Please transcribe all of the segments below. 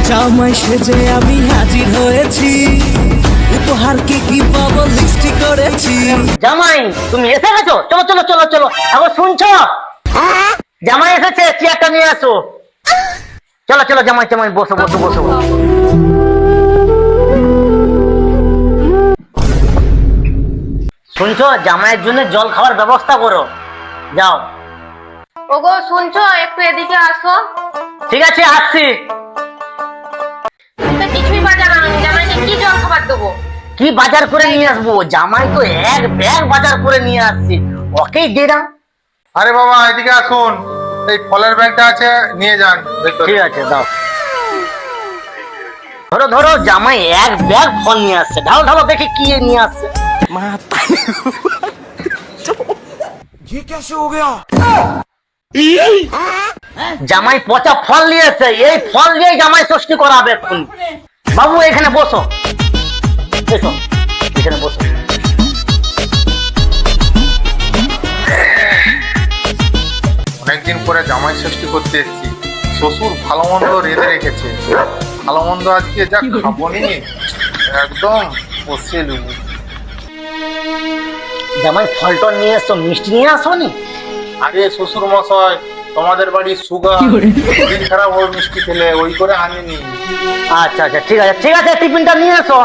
জামাই সেজে আমি হাজির হয়েছি, উপহার কি পাবো লিস্টি করেছি। জামাই তুমি এসে গেছো, চলো চলো চলো চলো। এখন শুনছো, জামাই এসেছে, চেয়ারটা নিয়ে আসো। চলো চলো জামাই, জামাই বসো বসো বসো। শুনছো, জামাইয়ের জন্য জল খাওয়ার ব্যবস্থা করো, যাও। ওগো শুনছো, একটু এদিকে আসো। ঠিক আছে আসছি। তো কিছুই বাজার আনুনি, জামাইকে কি জল খাবার দেবো? কি বাজার করে নিয়ে আসবো? জামাই তো এক ব্যাগ বাজার করে নিয়ে আসছি, ওকেই দে না। আরে বাবা এদিকে আসুন, এই ফলের ব্যাগটা আছে, নিয়ে যান ভেতরে। ঠিক আছে দাও। ধরো ধরো, জামাই এক ব্যাগ ফল নিয়ে আসছে, ঢালো ঢালো দেখি কি নিয়ে আসছে। জামাই পচা ফল নিয়ে এসছে, এই ফল দিয়ে জামাই ষষ্ঠী করাবে এখন। বাবু এখানে বসো, এসো এখানে বসো। অনেকদিন পরে জামাই ষষ্ঠী করতে এসেছি, শ্বশুর ভালো মন্দ রেঁধে রেখেছে, ভালো মন্দ আজকে যা খাবো নি, একদম বসিয়ে নেবো। জামাই ফল টল নিয়ে এসছো, মিষ্টি নিয়ে আসো নি? আরে শ্বশুর মশাই, তোমাদের বাড়ির সুগার, শরীর খারাপ ওই মিষ্টি খেলে, ওই করে আনিনি। আচ্ছা আচ্ছা ঠিক আছে ঠিক আছে, টিফিনটা নিয়ে এসো।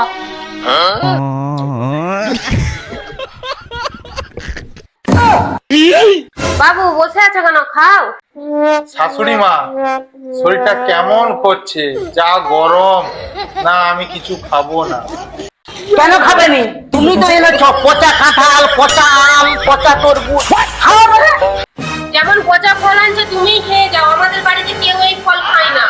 বাবু বসে আছো কেন, খাও। শাশুড়ি মা, শরীরটা কেমন করছে, যা গরম, না আমি কিছু খাবো না। কেন খাবে নি? তুমি তো এনেছো পচা কাঁঠাল, পচা আম, পচা তরমুজ, খাও বলে। যেমন পচা ফল আনছে তুমিই খেয়ে যাও, আমাদের বাড়িতে কেউ এই ফল খায় না।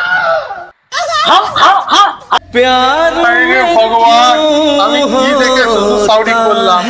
খাও খাও খাও। प्यार আরে ভগবান, আমি কি দেখে শুধু সাউরি করলাম।